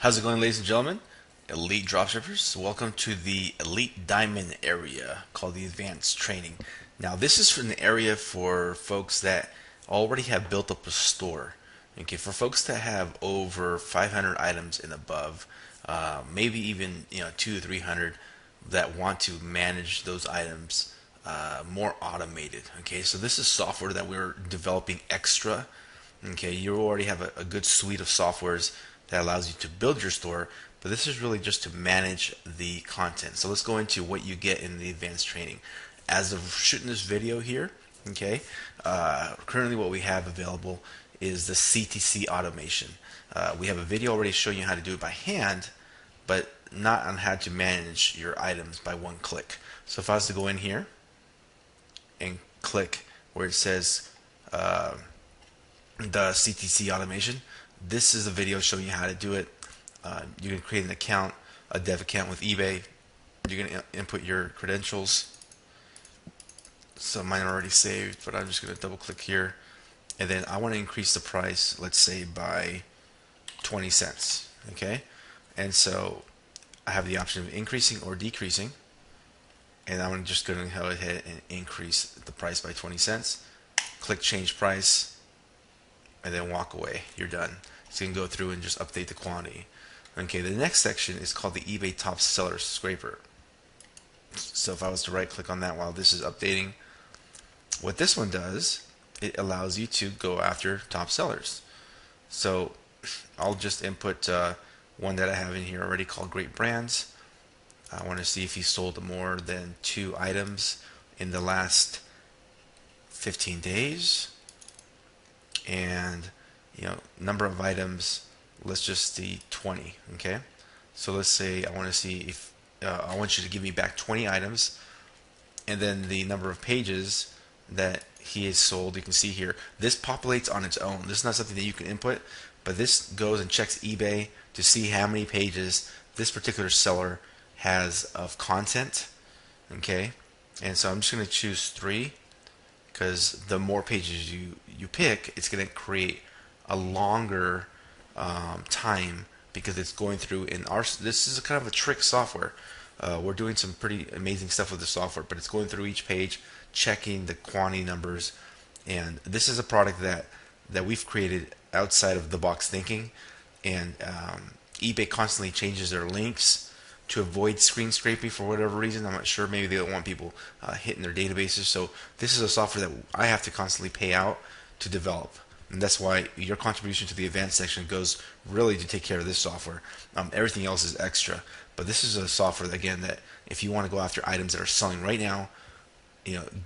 How's it going, ladies and gentlemen? Elite dropshippers, welcome to the Elite Diamond area called the Advanced Training. Now, this is an area for folks that already have built up a store. Okay, for folks that have over 500 items and above, maybe even two or 300 that want to manage those items more automated. Okay, so this is software that we're developing extra. Okay, you already have a good suite of softwares that allows you to build your store, but this is really just to manage the content. So let's go into what you get in the advanced training. As of shooting this video here, okay, currently what we have available is the CTC automation. We have a video already showing you how to do it by hand, but not on how to manage your items by one click. So if I was to go in here and click where it says the CTC automation, this is a video showing you how to do it. You can create an account, a dev account with eBay. You're going to input your credentials. So mine are already saved, but I'm just going to double click here. And then I want to increase the price, let's say by 20 cents. Okay? And so I have the option of increasing or decreasing. And I'm just going to go ahead and increase the price by 20 cents. Click change price. And then walk away. You're done. So you can go through and just update the quantity. Okay, the next section is called the eBay Top Seller Scraper. So if I was to right click on that while this is updating, what this one does, it allows you to go after top sellers. So I'll just input one that I have in here already called Great Brands. I want to see if he sold more than 2 items in the last 15 days. And number of items, let's just see 20. Okay, so let's say I want to see if I want you to give me back 20 items, and then the number of pages that he has sold. You can see here, this populates on its own. This is not something that you can input, but this goes and checks eBay to see how many pages this particular seller has of content. Okay, and so I'm just going to choose 3, because the more pages you pick, it's going to create a longer time, because it's going through in our. This is a kind of a trick software. We're doing some pretty amazing stuff with the software, but it's going through each page, checking the quantity numbers, and this is a product that we've created outside of the box thinking. And eBay constantly changes their links to avoid screen scraping for whatever reason. I'm not sure. Maybe they don't want people hitting their databases. So this is a software that I have to constantly pay out to develop. And that's why your contribution to the advanced section goes really to take care of this software. Everything else is extra. But this is a software, again, that if you want to go after items that are selling right now,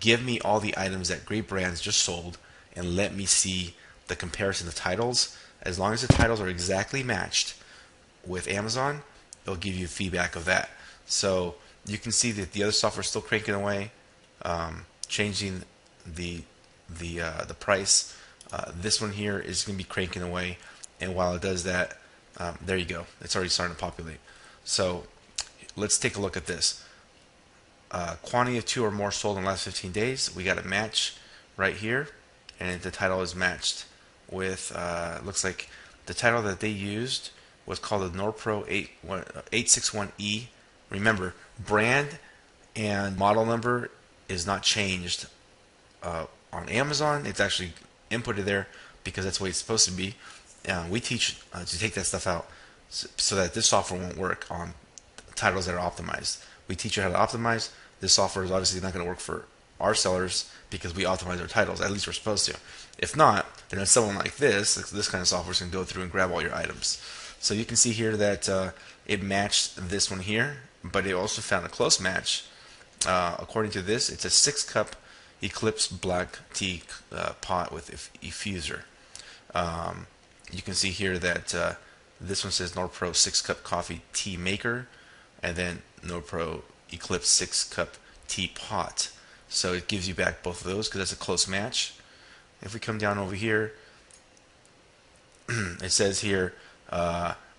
give me all the items that Great Brands just sold and let me see the comparison of titles. As long as the titles are exactly matched with Amazon, it'll give you feedback of that. So you can see that the other software is still cranking away, changing the price. This one here is going to be cranking away, and while it does that, there you go. It's already starting to populate. So let's take a look at this. Quantity of 2 or more sold in the last 15 days. We got a match right here, and the title is matched with. Looks like the title that they used was called the Norpro 861E. Remember, brand and model number is not changed on Amazon. It's actually inputted there because that's the way it's supposed to be. We teach to take that stuff out so that this software won't work on titles that are optimized. We teach you how to optimize. This software is obviously not going to work for our sellers because we optimize our titles. At least we're supposed to. If not, then someone like this kind of software can go through and grab all your items. So you can see here that it matched this one here, but it also found a close match. According to this, it's a 6-cup Eclipse black tea pot with effuser. You can see here that this one says Norpro 6-cup coffee tea maker, and then Norpro Eclipse 6-cup tea pot. So it gives you back both of those because that's a close match. If we come down over here, it says here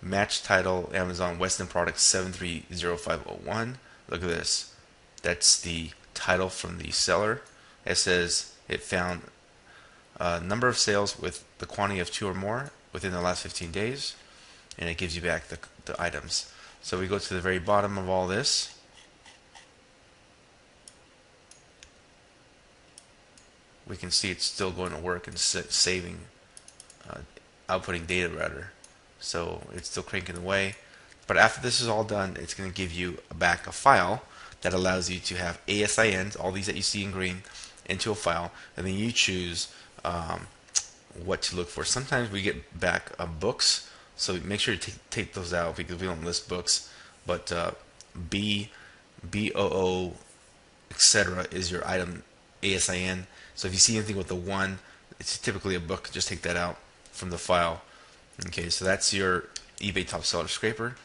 match title Amazon Weston Product 730501. Look at this. That's the title from the seller. It says it found number of sales with the quantity of 2 or more within the last 15 days. and it gives you back the items. So we go to the very bottom of all this. We can see it's still going to work and saving, uh, outputting data rather. So it's still cranking away. But after this is all done, it's going to give you back a file that allows you to have ASINs, all these that you see in green, into a file, and then you choose what to look for. Sometimes we get back books, so make sure to take those out because we don't list books. But B, BOO, etc. is your item ASIN. So if you see anything with a 1, it's typically a book. Just take that out from the file. Okay, so that's your eBay top seller scraper.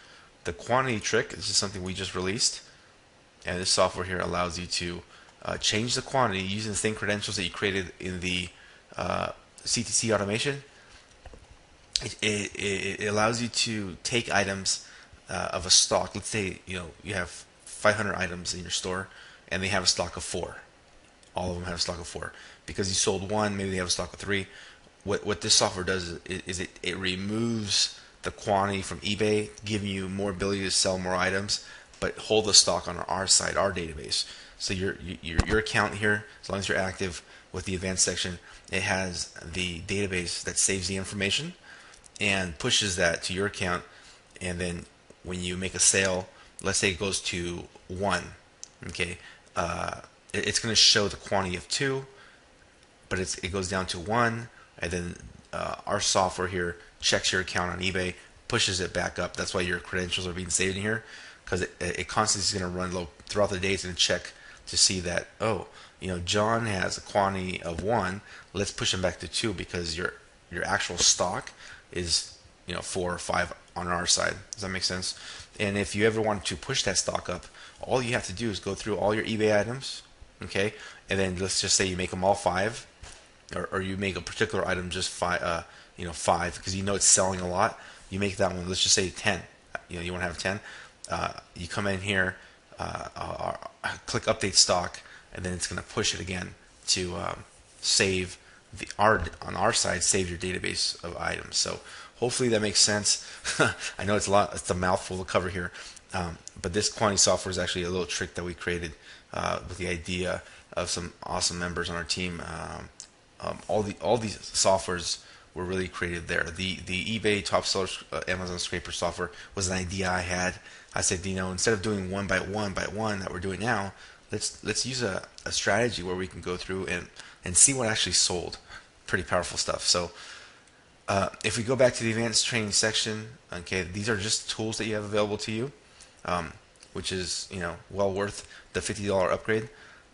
The quantity trick is just something we just released, and this software here allows you to change the quantity using the same credentials that you created in the CTC automation. It allows you to take items of a stock. Let's say you have 500 items in your store, and they have a stock of 4. All of them have a stock of 4 because you sold 1. Maybe they have a stock of 3. What this software does is it removes the quantity from eBay, giving you more ability to sell more items, but hold the stock on our side, our database. So your account here, as long as you're active with the advanced section, it has the database that saves the information and pushes that to your account. And then when you make a sale, let's say it goes to 1, okay, it's going to show the quantity of 2, but it goes down to 1, and then our software here checks your account on eBay, pushes it back up. That's why your credentials are being saved in here, because it constantly is going to run low throughout the day. It's going to check to see that, oh, John has a quantity of 1. Let's push him back to 2 because your actual stock is 4 or 5 on our side. Does that make sense? And if you ever want to push that stock up, all you have to do is go through all your eBay items, okay, and then let's just say you make them all 5, or you make a particular item just 5, 5 because it's selling a lot. You make that one, let's just say 10. You want to have 10. You come in here, click update stock, and then it's going to push it again to save on our side, save your database of items. So hopefully that makes sense. I know it's a mouthful to cover here, but this quantity software is actually a little trick that we created with the idea of some awesome members on our team. All these softwares were really created there. The eBay top seller Amazon scraper software was an idea I had. I said, instead of doing one by one that we're doing now, let's use a strategy where we can go through and see what actually sold. Pretty powerful stuff. So if we go back to the advanced training section, okay, these are just tools that you have available to you, which is well worth the $50 upgrade.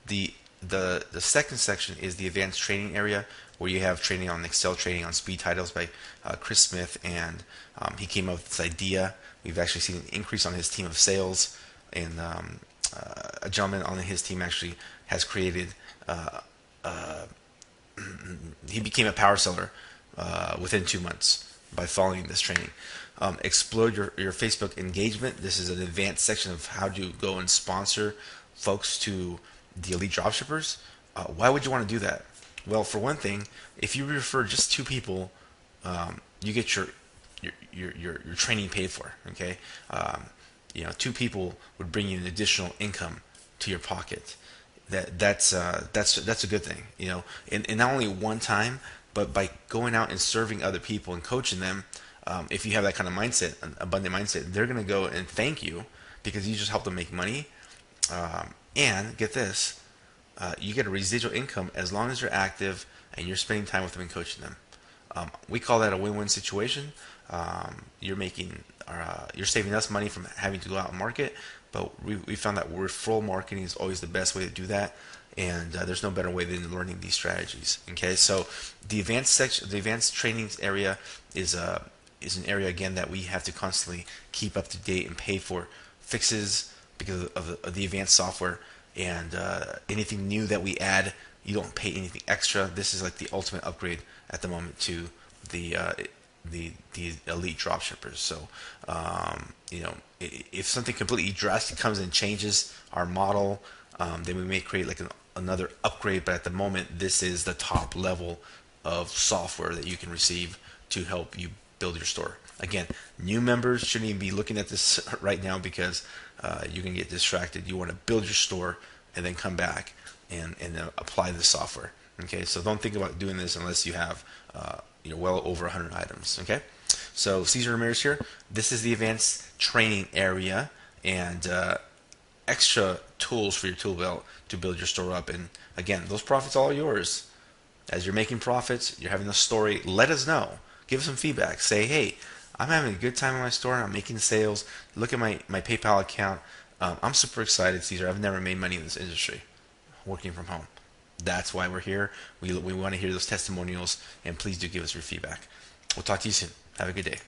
The second section is the advanced training area, where you have training on Excel, training on speed titles by Chris Smith, and he came up with this idea. We've actually seen an increase on his team of sales, and a gentleman on his team actually has created. He became a power seller within 2 months by following this training. Explode your Facebook engagement. This is an advanced section of how to go and sponsor folks to the elite dropshippers. Why would you want to do that? Well, for one thing, if you refer just 2 people, you get your training paid for. Okay, 2 people would bring you an additional income to your pocket. That's a good thing. And not only one time, but by going out and serving other people and coaching them. If you have that kind of mindset, an abundant mindset, they're going to go and thank you because you just helped them make money. And get this, you get a residual income as long as you're active and you're spending time with them and coaching them. We call that a win-win situation. You're saving us money from having to go out and market, but we found that referral marketing is always the best way to do that, and there's no better way than learning these strategies. Okay, so the advanced section, the advanced trainings area is an area again that we have to constantly keep up to date and pay for fixes because of the advanced software, and anything new that we add, you don't pay anything extra. This is like the ultimate upgrade at the moment to the elite dropshippers. So if something completely drastic comes and changes our model, then we may create like another upgrade. But at the moment, this is the top level of software that you can receive to help you build your store. Again, new members shouldn't even be looking at this right now because you can get distracted. You want to build your store and then come back and apply the software. Okay, so don't think about doing this unless you have well over 100 items. Okay, so Cesar Ramirez here. This is the advanced training area and extra tools for your tool belt to build your store up. And again, those profits are all yours. As you're making profits, you're having a story, let us know. Give us some feedback. Say, hey, I'm having a good time in my store. I'm making sales. Look at my PayPal account. I'm super excited, Caesar. I've never made money in this industry working from home. That's why we're here. We want to hear those testimonials, and please do give us your feedback. We'll talk to you soon. Have a good day.